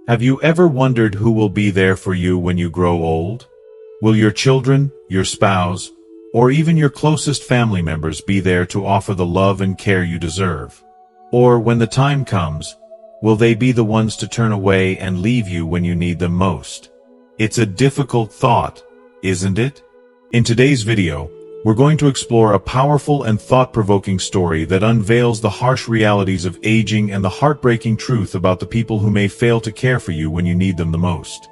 Have you ever wondered who will be there for you when you grow old? Will your children, your spouse, or even your closest family members be there to offer the love and care you deserve? Or when the time comes, will they be the ones to turn away and leave you when you need them most? It's a difficult thought, isn't it? In today's video, we're going to explore a powerful and thought-provoking story that unveils the harsh realities of aging and the heartbreaking truth about the people who may fail to care for you when you need them the most.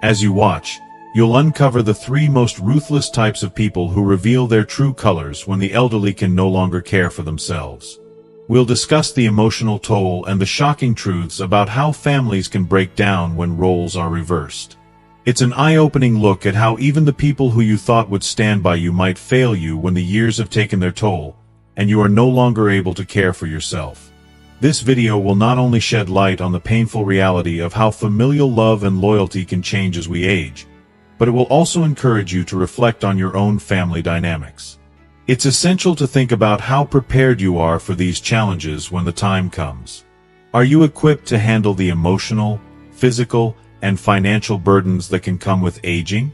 As you watch, you'll uncover the three most ruthless types of people who reveal their true colors when the elderly can no longer care for themselves. We'll discuss the emotional toll and the shocking truths about how families can break down when roles are reversed. It's an eye-opening look at how even the people who you thought would stand by you might fail you when the years have taken their toll, and you are no longer able to care for yourself. This video will not only shed light on the painful reality of how familial love and loyalty can change as we age, but it will also encourage you to reflect on your own family dynamics. It's essential to think about how prepared you are for these challenges when the time comes. Are you equipped to handle the emotional, physical, and financial burdens that can come with aging?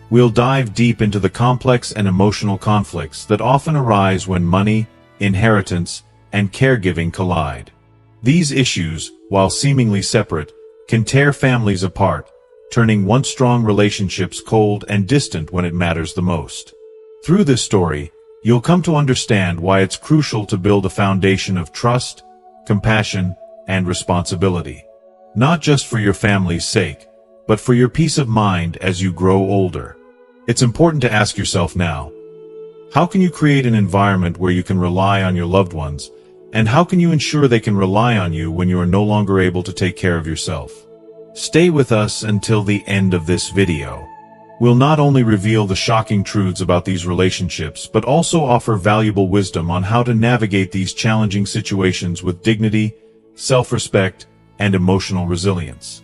We'll dive deep into the complex and emotional conflicts that often arise when money, inheritance, and caregiving collide. These issues, while seemingly separate, can tear families apart, turning once strong relationships cold and distant when it matters the most. Through this story, you'll come to understand why it's crucial to build a foundation of trust, compassion, and responsibility. Not just for your family's sake, but for your peace of mind as you grow older. It's important to ask yourself now, how can you create an environment where you can rely on your loved ones, and how can you ensure they can rely on you when you are no longer able to take care of yourself? Stay with us until the end of this video. We'll not only reveal the shocking truths about these relationships, but also offer valuable wisdom on how to navigate these challenging situations with dignity, self-respect, and emotional resilience.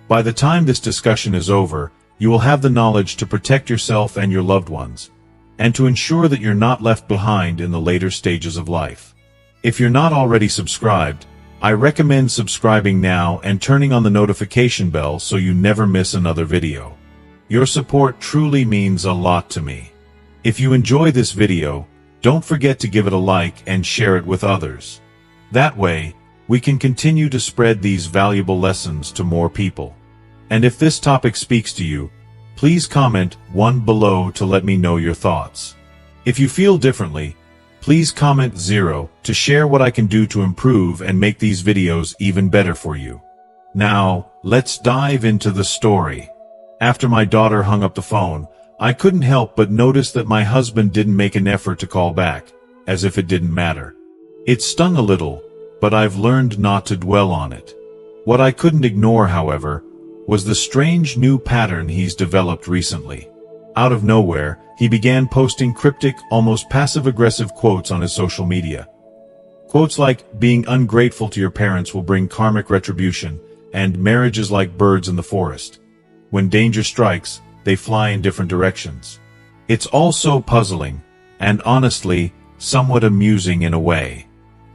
By the time this discussion is over, you will have the knowledge to protect yourself and your loved ones, and to ensure that you're not left behind in the later stages of life. If you're not already subscribed, I recommend subscribing now and turning on the notification bell so you never miss another video. Your support truly means a lot to me. If you enjoy this video, don't forget to give it a like and share it with others. That way, we can continue to spread these valuable lessons to more people. And if this topic speaks to you, please comment 1 below to let me know your thoughts. If you feel differently, please comment 0 to share what I can do to improve and make these videos even better for you. Now, let's dive into the story. After my daughter hung up the phone, I couldn't help but notice that my husband didn't make an effort to call back, as if it didn't matter. It stung a little, but I've learned not to dwell on it. What I couldn't ignore, however, was the strange new pattern he's developed recently. Out of nowhere, he began posting cryptic, almost passive-aggressive quotes on his social media. Quotes like, "Being ungrateful to your parents will bring karmic retribution," and "Marriage is like birds in the forest. When danger strikes, they fly in different directions." It's all so puzzling, and honestly, somewhat amusing in a way.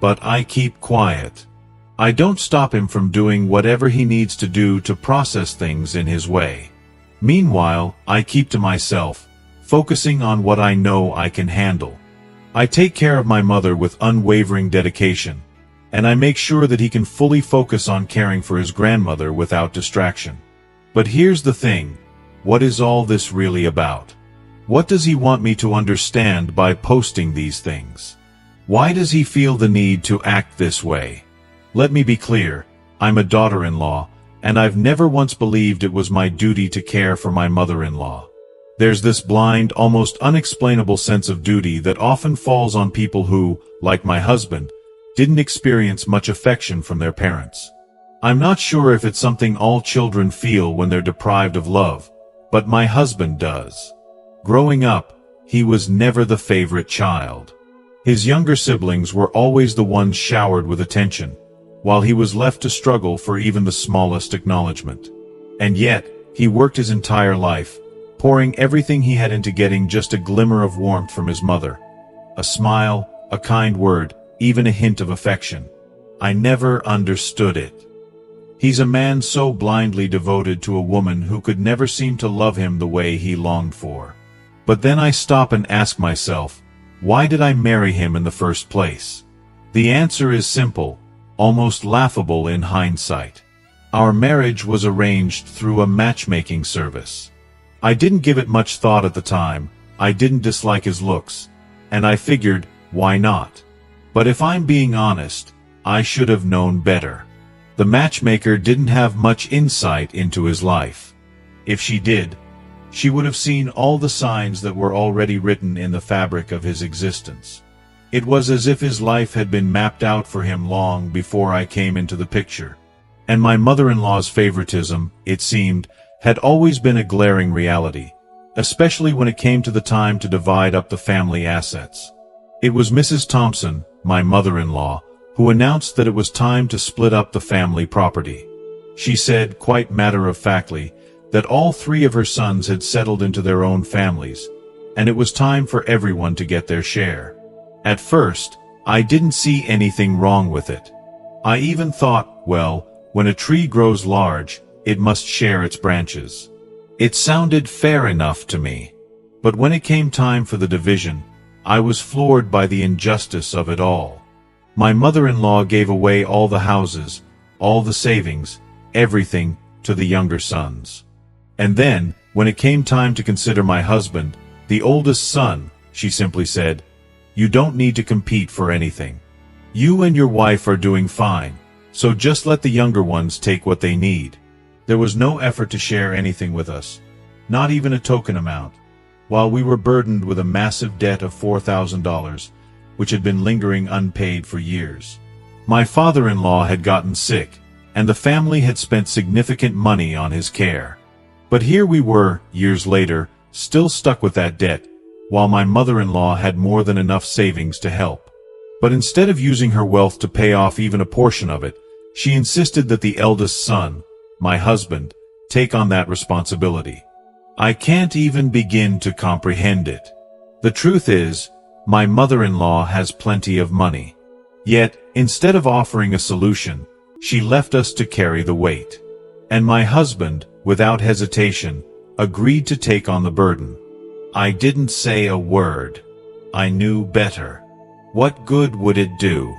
But I keep quiet. I don't stop him from doing whatever he needs to do to process things in his way. Meanwhile, I keep to myself, focusing on what I know I can handle. I take care of my mother with unwavering dedication, and I make sure that he can fully focus on caring for his grandmother without distraction. But here's the thing, what is all this really about? What does he want me to understand by posting these things? Why does he feel the need to act this way? Let me be clear, I'm a daughter-in-law, and I've never once believed it was my duty to care for my mother-in-law. There's this blind, almost unexplainable sense of duty that often falls on people who, like my husband, didn't experience much affection from their parents. I'm not sure if it's something all children feel when they're deprived of love, but my husband does. Growing up, he was never the favorite child. His younger siblings were always the ones showered with attention, while he was left to struggle for even the smallest acknowledgement. And yet, he worked his entire life, pouring everything he had into getting just a glimmer of warmth from his mother. A smile, a kind word, even a hint of affection. I never understood it. He's a man so blindly devoted to a woman who could never seem to love him the way he longed for. But then I stop and ask myself, why did I marry him in the first place? The answer is simple, almost laughable in hindsight. Our marriage was arranged through a matchmaking service. I didn't give it much thought at the time, I didn't dislike his looks, and I figured, why not? But if I'm being honest, I should have known better. The matchmaker didn't have much insight into his life. If she did, she would have seen all the signs that were already written in the fabric of his existence. It was as if his life had been mapped out for him long before I came into the picture. And my mother-in-law's favoritism, it seemed, had always been a glaring reality, especially when it came to the time to divide up the family assets. It was Mrs. Thompson, my mother-in-law, who announced that it was time to split up the family property. She said, quite matter-of-factly, that all three of her sons had settled into their own families, and it was time for everyone to get their share. At first, I didn't see anything wrong with it. I even thought, well, when a tree grows large, it must share its branches. It sounded fair enough to me. But when it came time for the division, I was floored by the injustice of it all. My mother-in-law gave away all the houses, all the savings, everything, to the younger sons. And then, when it came time to consider my husband, the oldest son, she simply said, "You don't need to compete for anything. You and your wife are doing fine, so just let the younger ones take what they need." There was no effort to share anything with us, not even a token amount, while we were burdened with a massive debt of $4,000, which had been lingering unpaid for years. My father-in-law had gotten sick, and the family had spent significant money on his care. But here we were, years later, still stuck with that debt, while my mother-in-law had more than enough savings to help. But instead of using her wealth to pay off even a portion of it, she insisted that the eldest son, my husband, take on that responsibility. I can't even begin to comprehend it. The truth is, my mother-in-law has plenty of money. Yet, instead of offering a solution, she left us to carry the weight. And my husband, without hesitation, agreed to take on the burden. I didn't say a word. I knew better. What good would it do?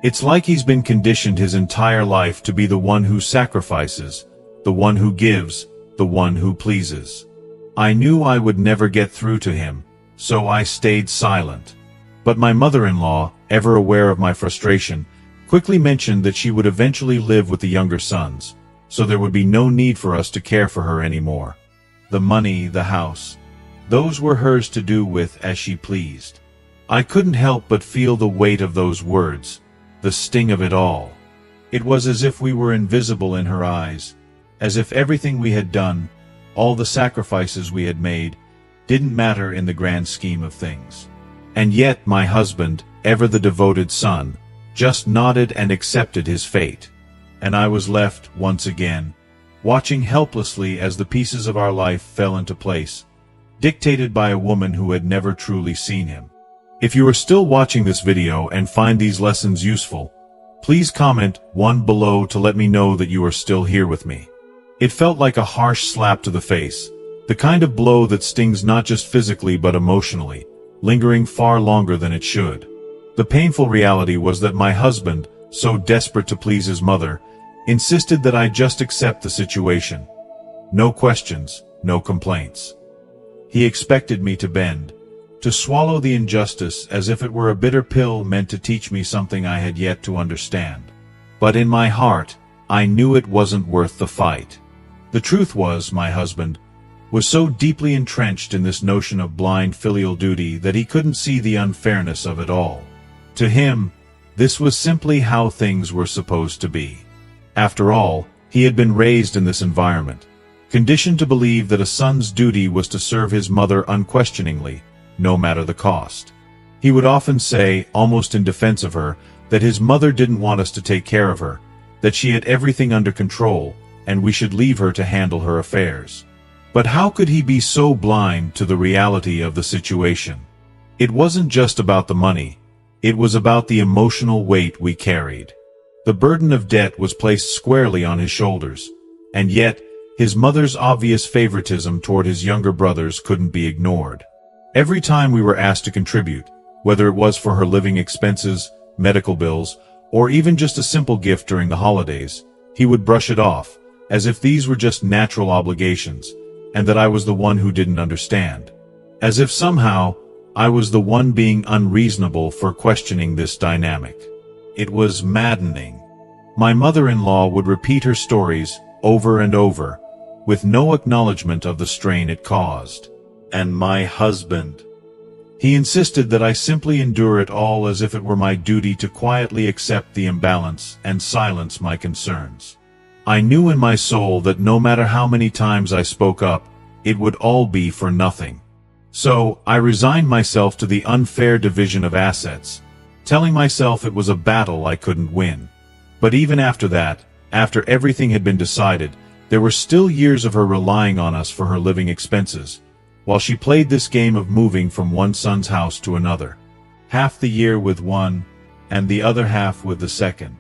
It's like he's been conditioned his entire life to be the one who sacrifices, the one who gives, the one who pleases. I knew I would never get through to him, so I stayed silent. But my mother-in-law, ever aware of my frustration, quickly mentioned that she would eventually live with the younger sons, so there would be no need for us to care for her anymore. The money, the house, those were hers to do with as she pleased. I couldn't help but feel the weight of those words, the sting of it all. It was as if we were invisible in her eyes, as if everything we had done, all the sacrifices we had made, didn't matter in the grand scheme of things. And yet my husband, ever the devoted son, just nodded and accepted his fate. And I was left, once again, watching helplessly as the pieces of our life fell into place, dictated by a woman who had never truly seen him. If you are still watching this video and find these lessons useful, please comment 1 below to let me know that you are still here with me. It felt like a harsh slap to the face, the kind of blow that stings not just physically but emotionally, lingering far longer than it should. The painful reality was that my husband, so desperate to please his mother, insisted that I just accept the situation. No questions, no complaints. He expected me to bend, to swallow the injustice as if it were a bitter pill meant to teach me something I had yet to understand. But in my heart, I knew it wasn't worth the fight. The truth was, my husband was so deeply entrenched in this notion of blind filial duty that he couldn't see the unfairness of it all. To him, this was simply how things were supposed to be. After all, he had been raised in this environment, conditioned to believe that a son's duty was to serve his mother unquestioningly, no matter the cost. He would often say, almost in defense of her, that his mother didn't want us to take care of her, that she had everything under control, and we should leave her to handle her affairs. But how could he be so blind to the reality of the situation? It wasn't just about the money, it was about the emotional weight we carried. The burden of debt was placed squarely on his shoulders, and yet, his mother's obvious favoritism toward his younger brothers couldn't be ignored. Every time we were asked to contribute, whether it was for her living expenses, medical bills, or even just a simple gift during the holidays, he would brush it off, as if these were just natural obligations, and that I was the one who didn't understand. As if somehow, I was the one being unreasonable for questioning this dynamic. It was maddening. My mother-in-law would repeat her stories over and over, with no acknowledgement of the strain it caused. And my husband. He insisted that I simply endure it all as if it were my duty to quietly accept the imbalance and silence my concerns. I knew in my soul that no matter how many times I spoke up, it would all be for nothing. So, I resigned myself to the unfair division of assets, telling myself it was a battle I couldn't win. But even after that, after everything had been decided, there were still years of her relying on us for her living expenses, while she played this game of moving from one son's house to another. Half the year with one, and the other half with the second.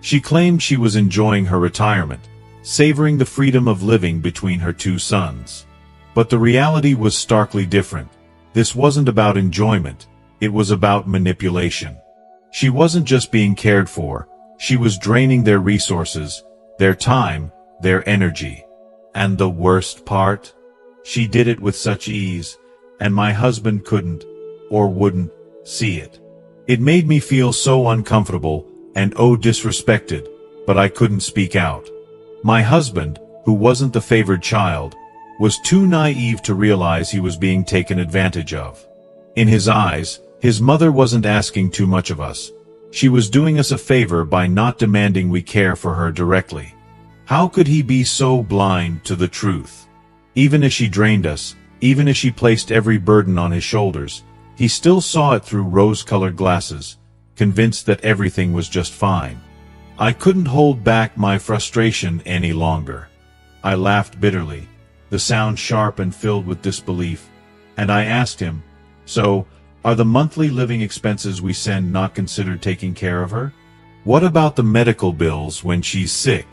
She claimed she was enjoying her retirement, savoring the freedom of living between her two sons. But the reality was starkly different. This wasn't about enjoyment, it was about manipulation. She wasn't just being cared for, she was draining their resources, their time, their energy. And the worst part? She did it with such ease, and my husband couldn't, or wouldn't, see it. It made me feel so uncomfortable and disrespected, but I couldn't speak out. My husband, who wasn't the favored child, was too naive to realize he was being taken advantage of. In his eyes, his mother wasn't asking too much of us. She was doing us a favor by not demanding we care for her directly. How could he be so blind to the truth? Even as she drained us, even as she placed every burden on his shoulders, he still saw it through rose-colored glasses, convinced that everything was just fine. I couldn't hold back my frustration any longer. I laughed bitterly, the sound sharp and filled with disbelief, and I asked him, "So, are the monthly living expenses we send not considered taking care of her? What about the medical bills when she's sick?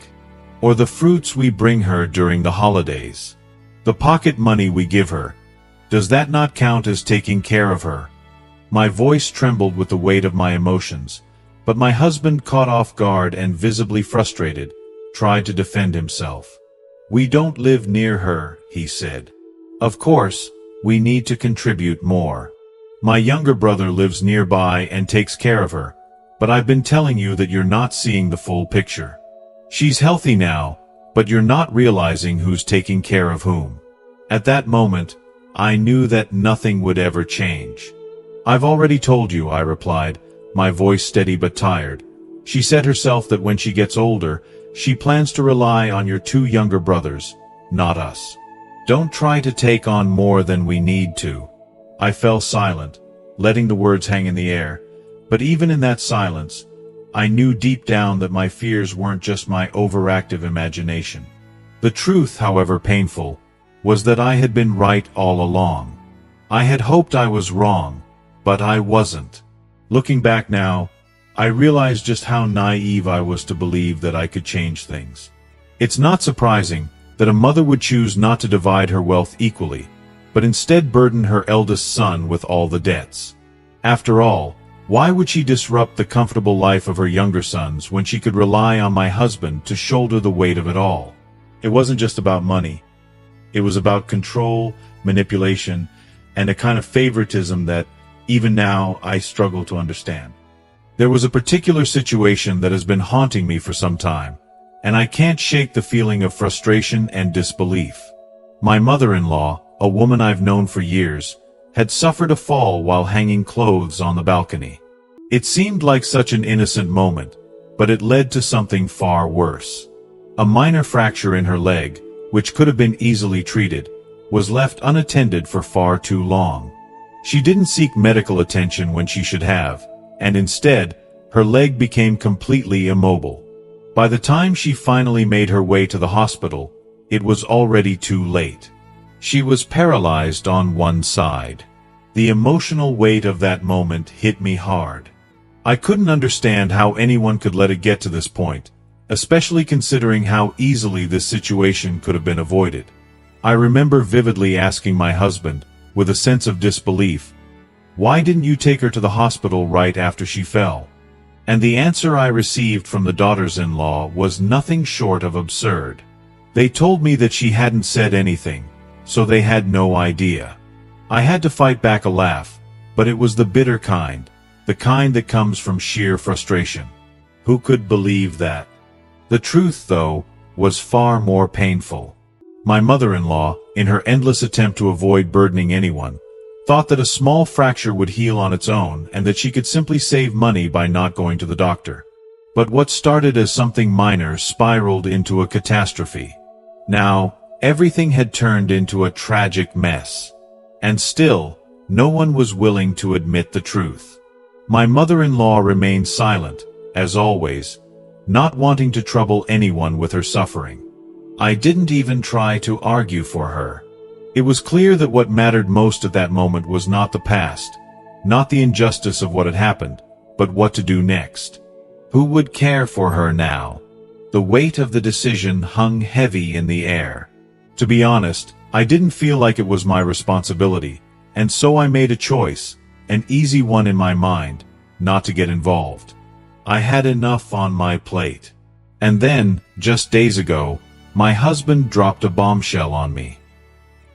Or the fruits we bring her during the holidays? The pocket money we give her? Does that not count as taking care of her?" My voice trembled with the weight of my emotions, but my husband, caught off guard and visibly frustrated, tried to defend himself. "We don't live near her," he said. "Of course, we need to contribute more. My younger brother lives nearby and takes care of her, but I've been telling you that you're not seeing the full picture. She's healthy now, but you're not realizing who's taking care of whom." At that moment, I knew that nothing would ever change. "I've already told you," I replied, my voice steady but tired. "She said herself that when she gets older, she plans to rely on your two younger brothers, not us. Don't try to take on more than we need to." I fell silent, letting the words hang in the air, but even in that silence, I knew deep down that my fears weren't just my overactive imagination. The truth, however painful, was that I had been right all along. I had hoped I was wrong, but I wasn't. Looking back now, I realized just how naive I was to believe that I could change things. It's not surprising that a mother would choose not to divide her wealth equally, but instead burden her eldest son with all the debts. After all, why would she disrupt the comfortable life of her younger sons when she could rely on my husband to shoulder the weight of it all? It wasn't just about money. It was about control, manipulation, and a kind of favoritism that, even now, I struggle to understand. There was a particular situation that has been haunting me for some time, and I can't shake the feeling of frustration and disbelief. My mother-in-law, a woman I've known for years, had suffered a fall while hanging clothes on the balcony. It seemed like such an innocent moment, but it led to something far worse. A minor fracture in her leg, which could have been easily treated, was left unattended for far too long. She didn't seek medical attention when she should have, and instead, her leg became completely immobile. By the time she finally made her way to the hospital, it was already too late. She was paralyzed on one side. The emotional weight of that moment hit me hard. I couldn't understand how anyone could let it get to this point, especially considering how easily this situation could have been avoided. I remember vividly asking my husband, with a sense of disbelief, "Why didn't you take her to the hospital right after she fell?" And the answer I received from the daughters-in-law was nothing short of absurd. They told me that she hadn't said anything, so they had no idea. I had to fight back a laugh, but it was the bitter kind, the kind that comes from sheer frustration. Who could believe that? The truth, though, was far more painful. My mother-in-law, in her endless attempt to avoid burdening anyone, thought that a small fracture would heal on its own and that she could simply save money by not going to the doctor. But what started as something minor spiraled into a catastrophe. Now, everything had turned into a tragic mess. And still, no one was willing to admit the truth. My mother-in-law remained silent, as always, not wanting to trouble anyone with her suffering. I didn't even try to argue for her. It was clear that what mattered most at that moment was not the past, not the injustice of what had happened, but what to do next. Who would care for her now? The weight of the decision hung heavy in the air. To be honest, I didn't feel like it was my responsibility, and so I made a choice, an easy one in my mind, not to get involved. I had enough on my plate. And then, just days ago, my husband dropped a bombshell on me.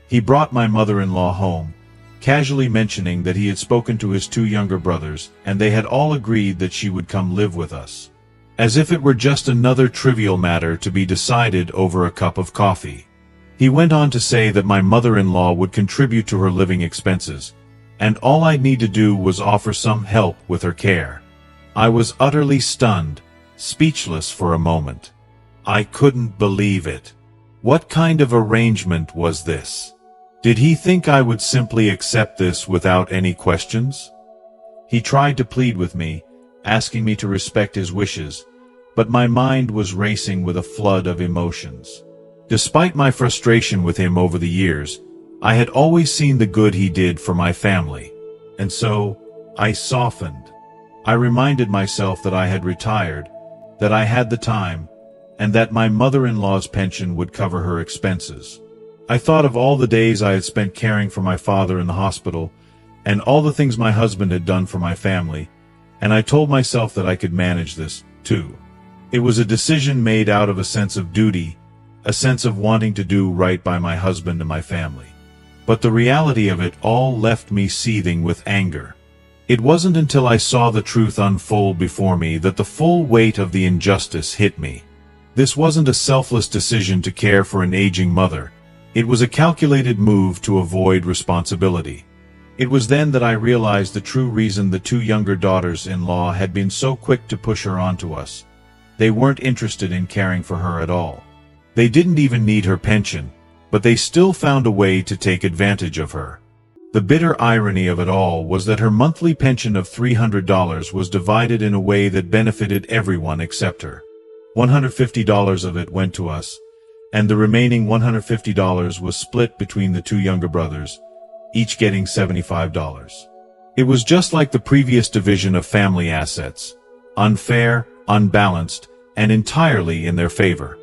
He brought my mother-in-law home, casually mentioning that he had spoken to his 2 younger brothers, and they had all agreed that she would come live with us. As if it were just another trivial matter to be decided over a cup of coffee. He went on to say that my mother-in-law would contribute to her living expenses, and all I'd need to do was offer some help with her care. I was utterly stunned, speechless for a moment. I couldn't believe it. What kind of arrangement was this? Did he think I would simply accept this without any questions? He tried to plead with me, asking me to respect his wishes, but my mind was racing with a flood of emotions. Despite my frustration with him over the years, I had always seen the good he did for my family, and so I softened. I reminded myself that I had retired, that I had the time, and that my mother-in-law's pension would cover her expenses. I thought of all the days I had spent caring for my father in the hospital, and all the things my husband had done for my family, and I told myself that I could manage this, too. It was a decision made out of a sense of duty, a sense of wanting to do right by my husband and my family. But the reality of it all left me seething with anger. It wasn't until I saw the truth unfold before me that the full weight of the injustice hit me. This wasn't a selfless decision to care for an aging mother. It was a calculated move to avoid responsibility. It was then that I realized the true reason the 2 younger daughters-in-law had been so quick to push her onto us. They weren't interested in caring for her at all. They didn't even need her pension, but they still found a way to take advantage of her. The bitter irony of it all was that her monthly pension of $300 was divided in a way that benefited everyone except her. $150 of it went to us, and the remaining $150 was split between the 2 younger brothers, each getting $75. It was just like the previous division of family assets, unfair, unbalanced, and entirely in their favor.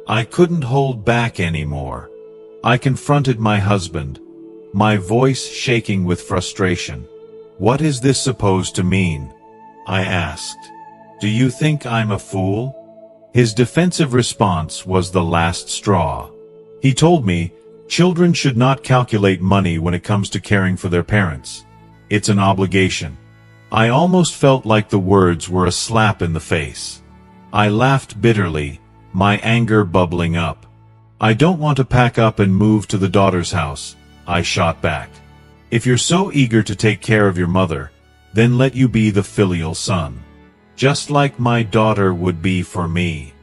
I couldn't hold back anymore. I confronted my husband, my voice shaking with frustration. "What is this supposed to mean?" I asked. "Do you think I'm a fool?" His defensive response was the last straw. He told me, children should not calculate money when it comes to caring for their parents. It's an obligation. I almost felt like the words were a slap in the face. I laughed bitterly, my anger bubbling up. "I don't want to pack up and move to the daughter's house," I shot back. "If you're so eager to take care of your mother, then let you be the filial son. Just like my daughter would be for me."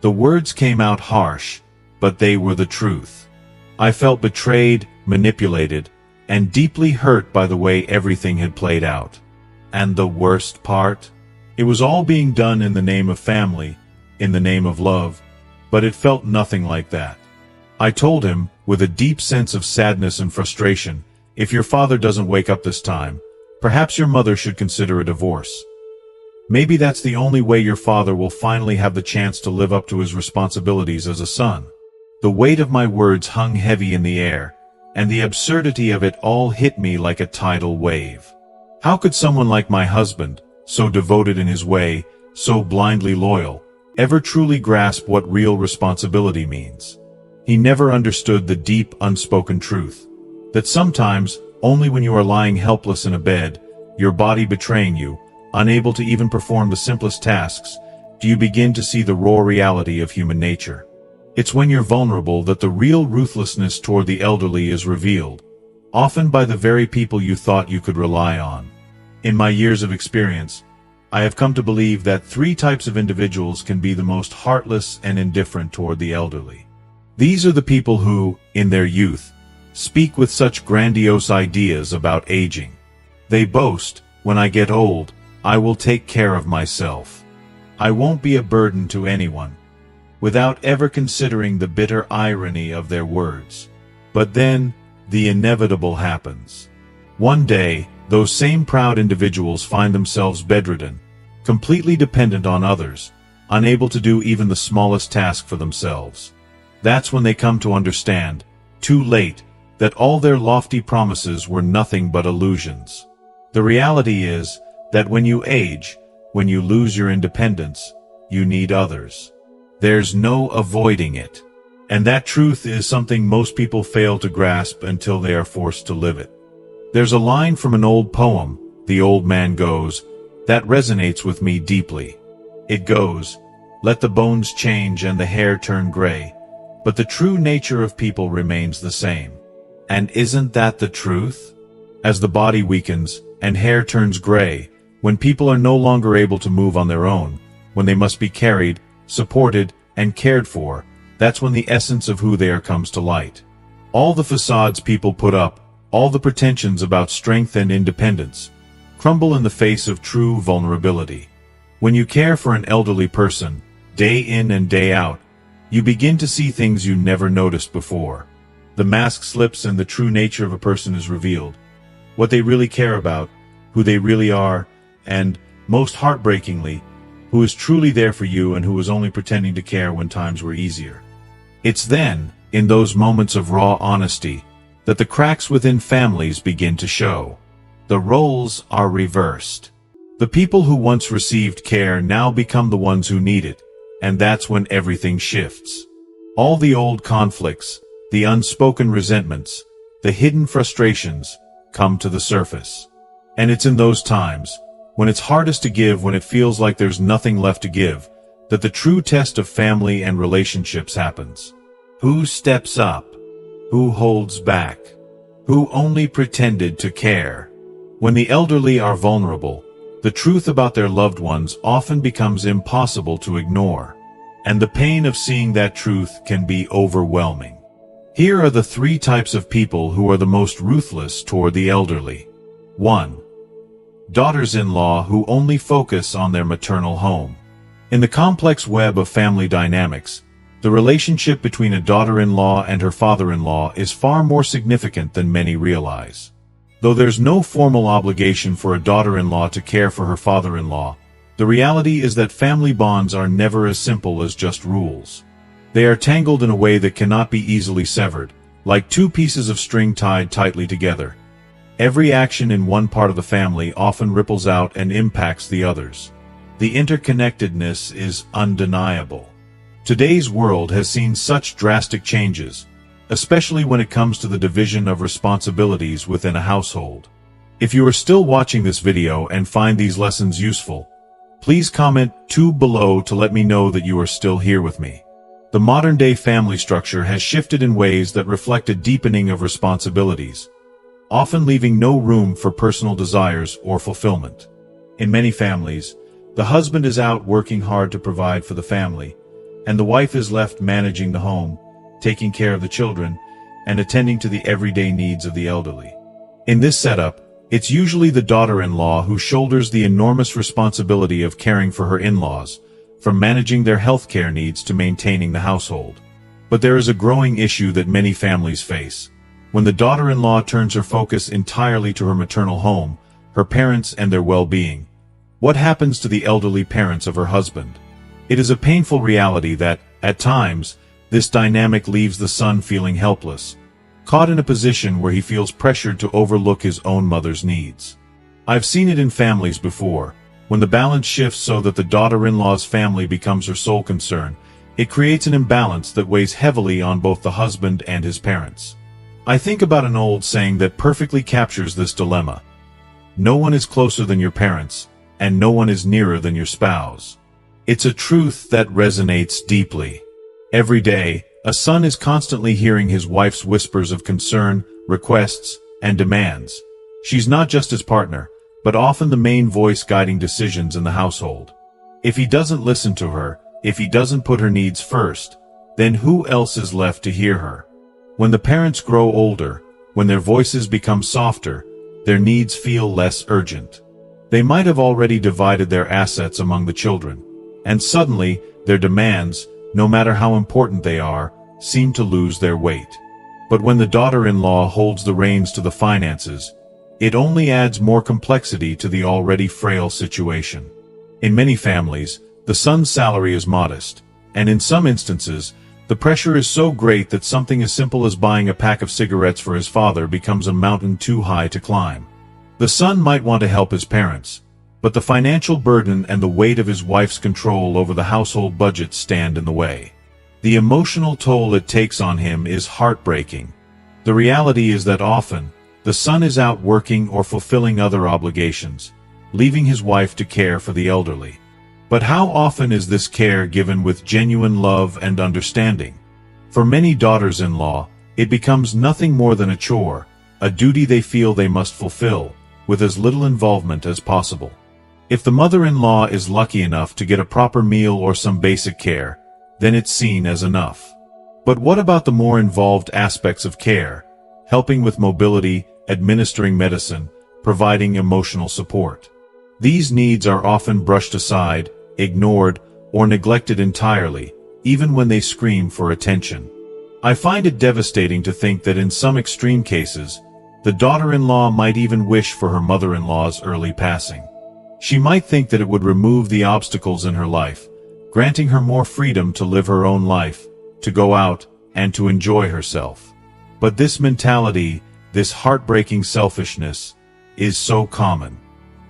The words came out harsh, but they were the truth. I felt betrayed, manipulated, and deeply hurt by the way everything had played out. And the worst part? It was all being done in the name of family, in the name of love, but it felt nothing like that. I told him, with a deep sense of sadness and frustration, "If your father doesn't wake up this time, perhaps your mother should consider a divorce." Maybe that's the only way your father will finally have the chance to live up to his responsibilities as a son. The weight of my words hung heavy in the air, and the absurdity of it all hit me like a tidal wave. How could someone like my husband, so devoted in his way, so blindly loyal, ever truly grasp what real responsibility means? He never understood the deep, unspoken truth, that sometimes, only when you are lying helpless in a bed, your body betraying you, unable to even perform the simplest tasks, do you begin to see the raw reality of human nature. It's when you're vulnerable that the real ruthlessness toward the elderly is revealed, often by the very people you thought you could rely on. In my years of experience, I have come to believe that 3 types of individuals can be the most heartless and indifferent toward the elderly. These are the people who, in their youth, speak with such grandiose ideas about aging. They boast, "When I get old, I will take care of myself. I won't be a burden to anyone," without ever considering the bitter irony of their words. But then, the inevitable happens. One day, those same proud individuals find themselves bedridden, completely dependent on others, unable to do even the smallest task for themselves. That's when they come to understand, too late, that all their lofty promises were nothing but illusions. The reality is that when you age, when you lose your independence, you need others. There's no avoiding it. And that truth is something most people fail to grasp until they are forced to live it. There's a line from an old poem, "The Old Man Goes," that resonates with me deeply. It goes, "Let the bones change and the hair turn gray, but the true nature of people remains the same." And isn't that the truth? As the body weakens and hair turns gray, when people are no longer able to move on their own, when they must be carried, supported, and cared for, that's when the essence of who they are comes to light. All the facades people put up, all the pretensions about strength and independence, crumble in the face of true vulnerability. When you care for an elderly person, day in and day out, you begin to see things you never noticed before. The mask slips and the true nature of a person is revealed. What they really care about, who they really are, and, most heartbreakingly, who is truly there for you and who is only pretending to care when times were easier. It's then, in those moments of raw honesty, that the cracks within families begin to show. The roles are reversed. The people who once received care now become the ones who need it, and that's when everything shifts. All the old conflicts, the unspoken resentments, the hidden frustrations, come to the surface. And it's in those times, when it's hardest to give, when it feels like there's nothing left to give, that the true test of family and relationships happens. Who steps up? Who holds back? Who only pretended to care? When the elderly are vulnerable, the truth about their loved ones often becomes impossible to ignore, and the pain of seeing that truth can be overwhelming. Here are the 3 types of people who are the most ruthless toward the elderly. 1. Daughters-in-law who only focus on their maternal home. In the complex web of family dynamics, the relationship between a daughter-in-law and her father-in-law is far more significant than many realize. Though there's no formal obligation for a daughter-in-law to care for her father-in-law, the reality is that family bonds are never as simple as just rules. They are tangled in a way that cannot be easily severed, like 2 pieces of string tied tightly together. Every action in one part of the family often ripples out and impacts the others. The interconnectedness is undeniable. Today's world has seen such drastic changes, especially when it comes to the division of responsibilities within a household. If you are still watching this video and find these lessons useful, please comment 2 below to let me know that you are still here with me. The modern-day family structure has shifted in ways that reflect a deepening of responsibilities, often leaving no room for personal desires or fulfillment. In many families, the husband is out working hard to provide for the family, and the wife is left managing the home, taking care of the children, and attending to the everyday needs of the elderly. In this setup, it's usually the daughter-in-law who shoulders the enormous responsibility of caring for her in-laws, from managing their health care needs to maintaining the household. But there is a growing issue that many families face. When the daughter-in-law turns her focus entirely to her maternal home, her parents and their well-being, What happens to the elderly parents of her husband? It is a painful reality that, at times, this dynamic leaves the son feeling helpless, caught in a position where he feels pressured to overlook his own mother's needs. I've seen it in families before. When the balance shifts so that the daughter-in-law's family becomes her sole concern, it creates an imbalance that weighs heavily on both the husband and his parents. I think about an old saying that perfectly captures this dilemma. No one is closer than your parents, and no one is nearer than your spouse. It's a truth that resonates deeply. Every day, a son is constantly hearing his wife's whispers of concern, requests, and demands. She's not just his partner, but often the main voice guiding decisions in the household. If he doesn't listen to her, if he doesn't put her needs first, then who else is left to hear her? When the parents grow older, when their voices become softer, their needs feel less urgent. They might have already divided their assets among the children, and suddenly, their demands, no matter how important they are, seem to lose their weight. But when the daughter-in-law holds the reins to the finances, it only adds more complexity to the already frail situation. In many families, the son's salary is modest, and in some instances, the pressure is so great that something as simple as buying a pack of cigarettes for his father becomes a mountain too high to climb. The son might want to help his parents, but the financial burden and the weight of his wife's control over the household budget stand in the way. The emotional toll it takes on him is heartbreaking. The reality is that often, the son is out working or fulfilling other obligations, leaving his wife to care for the elderly. But how often is this care given with genuine love and understanding? For many daughters-in-law, it becomes nothing more than a chore, a duty they feel they must fulfill, with as little involvement as possible. If the mother-in-law is lucky enough to get a proper meal or some basic care, then it's seen as enough. But what about the more involved aspects of care? Helping with mobility, administering medicine, providing emotional support. These needs are often brushed aside, ignored, or neglected entirely, even when they scream for attention. I find it devastating to think that in some extreme cases, the daughter-in-law might even wish for her mother-in-law's early passing. She might think that it would remove the obstacles in her life, granting her more freedom to live her own life, to go out, and to enjoy herself. But this mentality, this heartbreaking selfishness, is so common.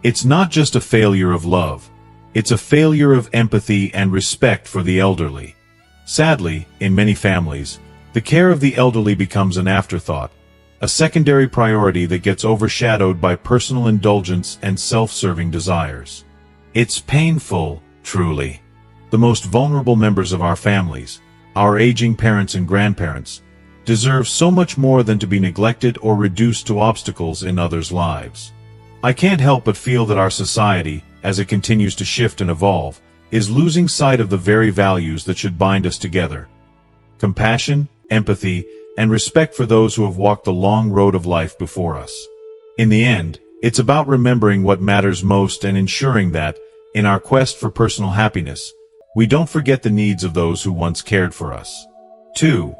It's not just a failure of love. It's a failure of empathy and respect for the elderly. Sadly, in many families, the care of the elderly becomes an afterthought, a secondary priority that gets overshadowed by personal indulgence and self-serving desires. It's painful, truly. The most vulnerable members of our families, our aging parents and grandparents, deserve so much more than to be neglected or reduced to obstacles in others' lives. I can't help but feel that our society, as it continues to shift and evolve, is losing sight of the very values that should bind us together. Compassion, empathy, and respect for those who have walked the long road of life before us. In the end, it's about remembering what matters most and ensuring that, in our quest for personal happiness, we don't forget the needs of those who once cared for us. 2.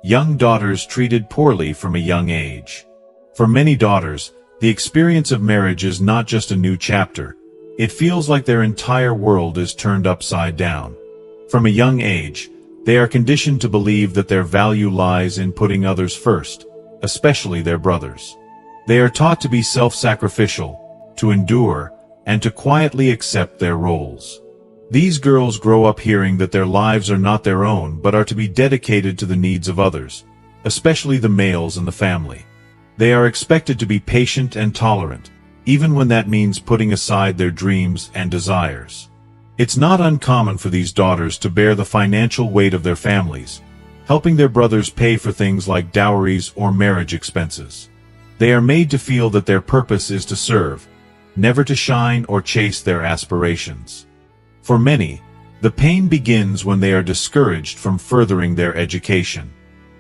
Young daughters treated poorly from a young age. For many daughters, the experience of marriage is not just a new chapter. It feels like their entire world is turned upside down. From a young age, they are conditioned to believe that their value lies in putting others first, especially their brothers. They are taught to be self-sacrificial, to endure, and to quietly accept their roles. These girls grow up hearing that their lives are not their own but are to be dedicated to the needs of others, especially the males in the family. They are expected to be patient and tolerant, even when that means putting aside their dreams and desires. It's not uncommon for these daughters to bear the financial weight of their families, helping their brothers pay for things like dowries or marriage expenses. They are made to feel that their purpose is to serve, never to shine or chase their aspirations. For many, the pain begins when they are discouraged from furthering their education.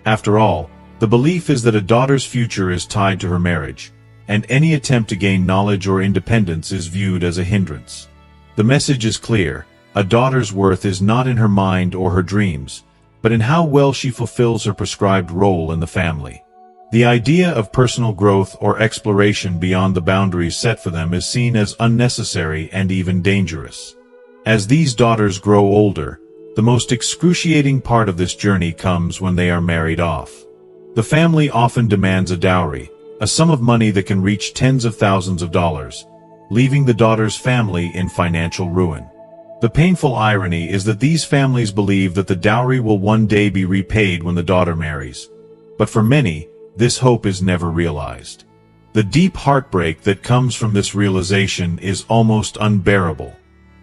After all, the belief is that a daughter's future is tied to her marriage, and any attempt to gain knowledge or independence is viewed as a hindrance. The message is clear: a daughter's worth is not in her mind or her dreams, but in how well she fulfills her prescribed role in the family. The idea of personal growth or exploration beyond the boundaries set for them is seen as unnecessary and even dangerous. As these daughters grow older, the most excruciating part of this journey comes when they are married off. The family often demands a dowry, a sum of money that can reach tens of thousands of dollars, leaving the daughter's family in financial ruin. The painful irony is that these families believe that the dowry will one day be repaid when the daughter marries. But for many, this hope is never realized. The deep heartbreak that comes from this realization is almost unbearable.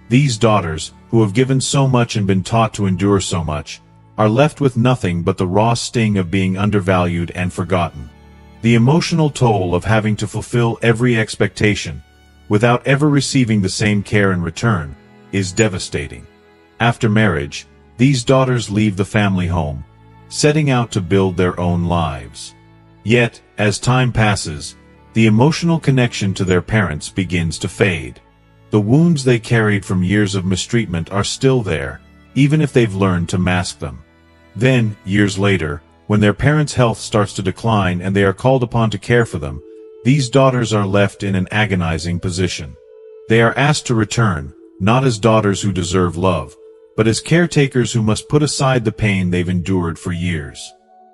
These daughters, who have given so much and been taught to endure so much, are left with nothing but the raw sting of being undervalued and forgotten. The emotional toll of having to fulfill every expectation, without ever receiving the same care in return, is devastating. After marriage, these daughters leave the family home, setting out to build their own lives. Yet, as time passes, the emotional connection to their parents begins to fade. The wounds they carried from years of mistreatment are still there, even if they've learned to mask them. Then, years later, when their parents' health starts to decline and they are called upon to care for them, these daughters are left in an agonizing position. They are asked to return, not as daughters who deserve love, but as caretakers who must put aside the pain they've endured for years.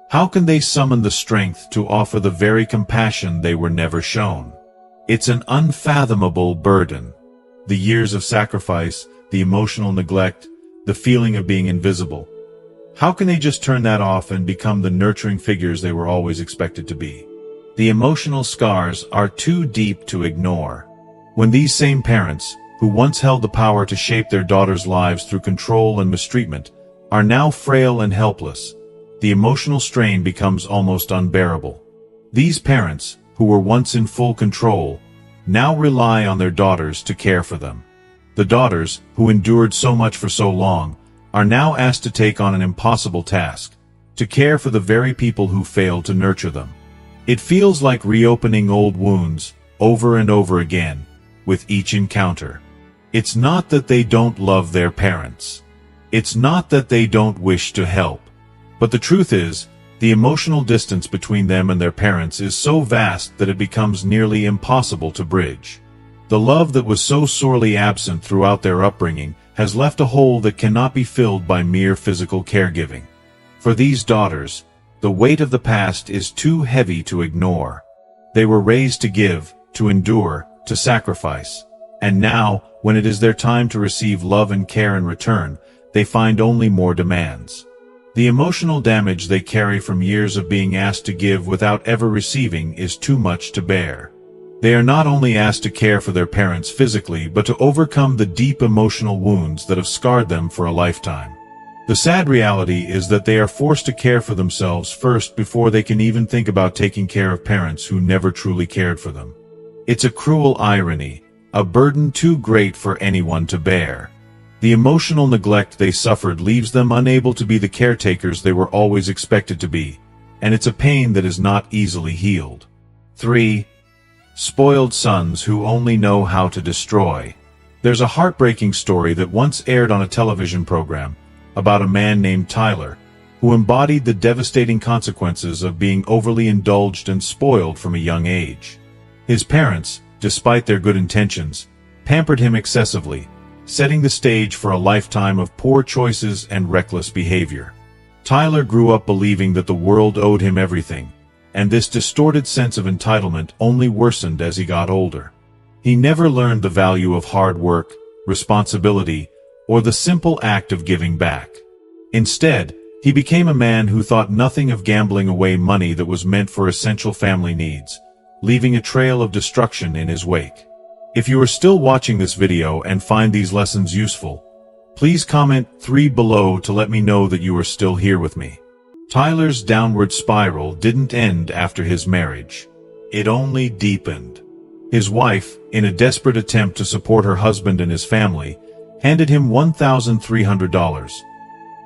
How can they summon the strength to offer the very compassion they were never shown? It's an unfathomable burden. The years of sacrifice, the emotional neglect, the feeling of being invisible. How can they just turn that off and become the nurturing figures they were always expected to be? The emotional scars are too deep to ignore. When these same parents, who once held the power to shape their daughters' lives through control and mistreatment, are now frail and helpless, the emotional strain becomes almost unbearable. These parents, who were once in full control, now rely on their daughters to care for them. The daughters, who endured so much for so long, are now asked to take on an impossible task, to care for the very people who failed to nurture them. It feels like reopening old wounds, over and over again, with each encounter. It's not that they don't love their parents. It's not that they don't wish to help. But the truth is, the emotional distance between them and their parents is so vast that it becomes nearly impossible to bridge. The love that was so sorely absent throughout their upbringing has left a hole that cannot be filled by mere physical caregiving. For these daughters, the weight of the past is too heavy to ignore. They were raised to give, to endure, to sacrifice. And now, when it is their time to receive love and care in return, they find only more demands. The emotional damage they carry from years of being asked to give without ever receiving is too much to bear. They are not only asked to care for their parents physically, but to overcome the deep emotional wounds that have scarred them for a lifetime. The sad reality is that they are forced to care for themselves first before they can even think about taking care of parents who never truly cared for them. It's a cruel irony, a burden too great for anyone to bear. The emotional neglect they suffered leaves them unable to be the caretakers they were always expected to be, and it's a pain that is not easily healed. 3. Spoiled sons who only know how to destroy. There's a heartbreaking story that once aired on a television program about a man named Tyler, who embodied the devastating consequences of being overly indulged and spoiled from a young age. His parents, despite their good intentions, pampered him excessively, setting the stage for a lifetime of poor choices and reckless behavior. Tyler grew up believing that the world owed him everything, and this distorted sense of entitlement only worsened as he got older. He never learned the value of hard work, responsibility, or the simple act of giving back. Instead, he became a man who thought nothing of gambling away money that was meant for essential family needs, leaving a trail of destruction in his wake. If you are still watching this video and find these lessons useful, please comment 3 below to let me know that you are still here with me. Tyler's downward spiral didn't end after his marriage. It only deepened. His wife, in a desperate attempt to support her husband and his family, handed him $1,300,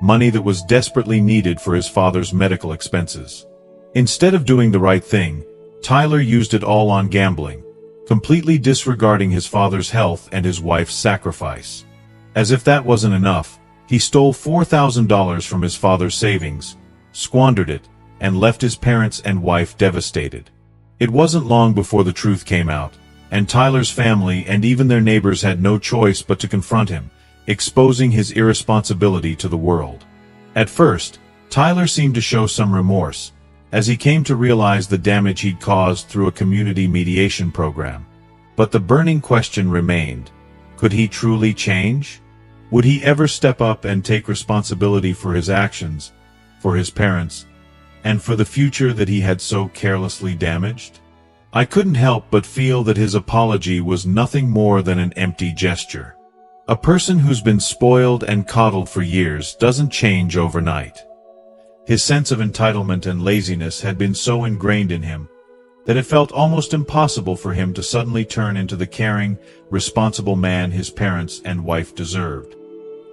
money that was desperately needed for his father's medical expenses. Instead of doing the right thing, Tyler used it all on gambling, completely disregarding his father's health and his wife's sacrifice. As if that wasn't enough, he stole $4,000 from his father's savings, squandered it, and left his parents and wife devastated. It wasn't long before the truth came out, and Tyler's family and even their neighbors had no choice but to confront him, exposing his irresponsibility to the world. At first, Tyler seemed to show some remorse, as he came to realize the damage he'd caused through a community mediation program. But the burning question remained: could he truly change? Would he ever step up and take responsibility for his actions, for his parents, and for the future that he had so carelessly damaged? I couldn't help but feel that his apology was nothing more than an empty gesture. A person who's been spoiled and coddled for years doesn't change overnight. His sense of entitlement and laziness had been so ingrained in him that it felt almost impossible for him to suddenly turn into the caring, responsible man his parents and wife deserved.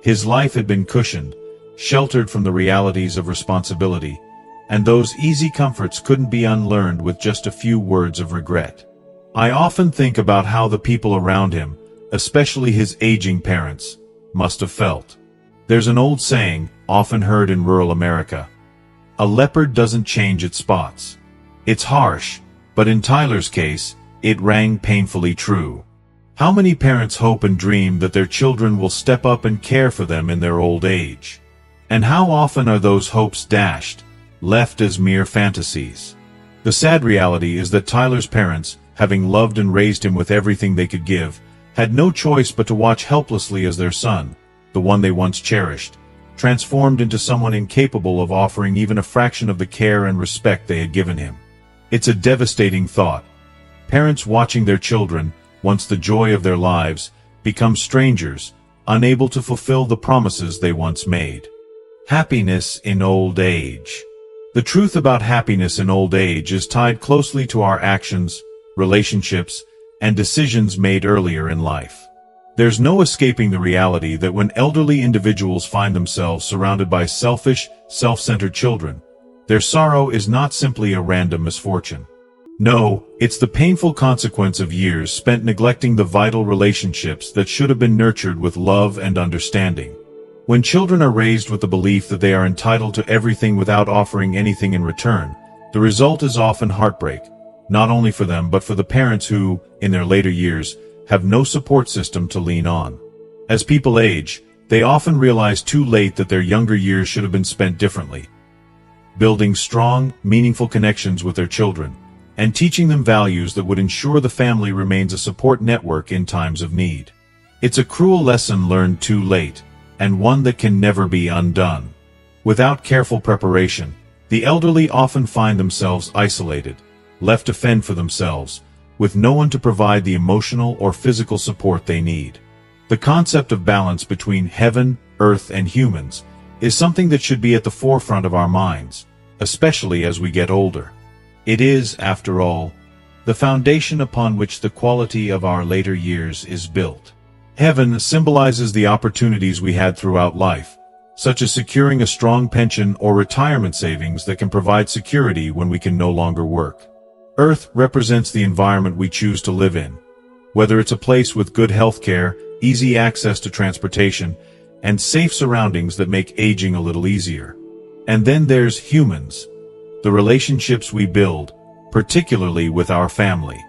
His life had been cushioned, sheltered from the realities of responsibility, and those easy comforts couldn't be unlearned with just a few words of regret. I often think about how the people around him, especially his aging parents, must have felt. There's an old saying, often heard in rural America: a leopard doesn't change its spots. It's harsh, but in Tyler's case, it rang painfully true. How many parents hope and dream that their children will step up and care for them in their old age? And how often are those hopes dashed, left as mere fantasies? The sad reality is that Tyler's parents, having loved and raised him with everything they could give, had no choice but to watch helplessly as their son, the one they once cherished, transformed into someone incapable of offering even a fraction of the care and respect they had given him. It's a devastating thought. Parents watching their children, once the joy of their lives, become strangers, unable to fulfill the promises they once made. Happiness in old age. The truth about happiness in old age is tied closely to our actions, relationships, and decisions made earlier in life. There's no escaping the reality that when elderly individuals find themselves surrounded by selfish, self-centered children, their sorrow is not simply a random misfortune. No, it's the painful consequence of years spent neglecting the vital relationships that should have been nurtured with love and understanding. When children are raised with the belief that they are entitled to everything without offering anything in return, the result is often heartbreak, not only for them but for the parents who, in their later years, have no support system to lean on. As people age, they often realize too late that their younger years should have been spent differently, building strong, meaningful connections with their children, and teaching them values that would ensure the family remains a support network in times of need. It's a cruel lesson learned too late, and one that can never be undone. Without careful preparation, the elderly often find themselves isolated, left to fend for themselves, with no one to provide the emotional or physical support they need. The concept of balance between heaven, earth, and humans is something that should be at the forefront of our minds, especially as we get older. It is, after all, the foundation upon which the quality of our later years is built. Heaven symbolizes the opportunities we had throughout life, such as securing a strong pension or retirement savings that can provide security when we can no longer work. Earth represents the environment we choose to live in, whether it's a place with good health care, easy access to transportation, and safe surroundings that make aging a little easier. And then there's humans, the relationships we build, particularly with our family.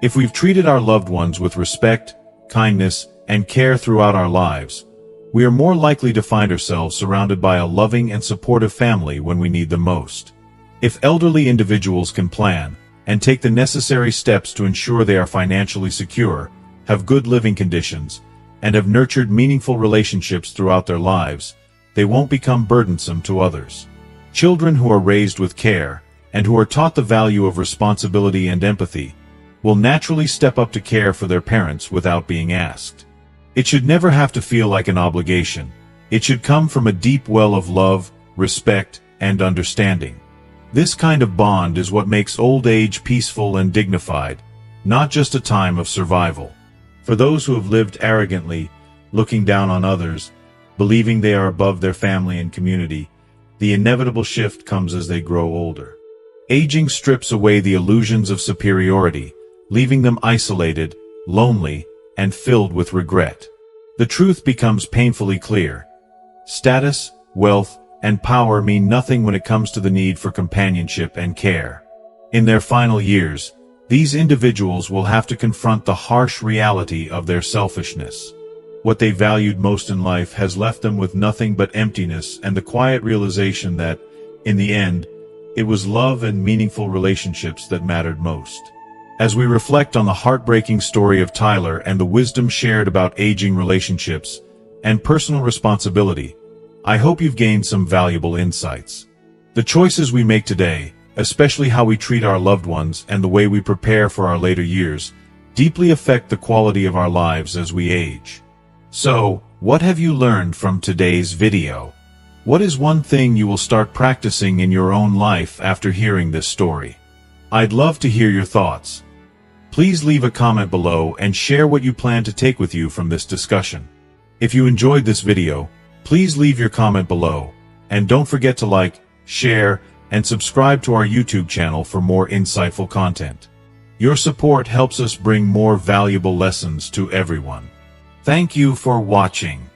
If we've treated our loved ones with respect, kindness, and care throughout our lives, we are more likely to find ourselves surrounded by a loving and supportive family when we need them most. If elderly individuals can plan and take the necessary steps to ensure they are financially secure, have good living conditions, and have nurtured meaningful relationships throughout their lives, they won't become burdensome to others. Children who are raised with care, and who are taught the value of responsibility and empathy, will naturally step up to care for their parents without being asked. It should never have to feel like an obligation. It should come from a deep well of love, respect, and understanding. This kind of bond is what makes old age peaceful and dignified, not just a time of survival. For those who have lived arrogantly, looking down on others, believing they are above their family and community, the inevitable shift comes as they grow older. Aging strips away the illusions of superiority, leaving them isolated, lonely, and filled with regret. The truth becomes painfully clear. Status, wealth, and power mean nothing when it comes to the need for companionship and care. In their final years, these individuals will have to confront the harsh reality of their selfishness. What they valued most in life has left them with nothing but emptiness and the quiet realization that, in the end, it was love and meaningful relationships that mattered most. As we reflect on the heartbreaking story of Tyler and the wisdom shared about aging relationships and personal responsibility, I hope you've gained some valuable insights. The choices we make today, especially how we treat our loved ones and the way we prepare for our later years, deeply affect the quality of our lives as we age. So, what have you learned from today's video? What is one thing you will start practicing in your own life after hearing this story? I'd love to hear your thoughts. Please leave a comment below and share what you plan to take with you from this discussion. If you enjoyed this video, please leave your comment below, and don't forget to like, share, and subscribe to our YouTube channel for more insightful content. Your support helps us bring more valuable lessons to everyone. Thank you for watching.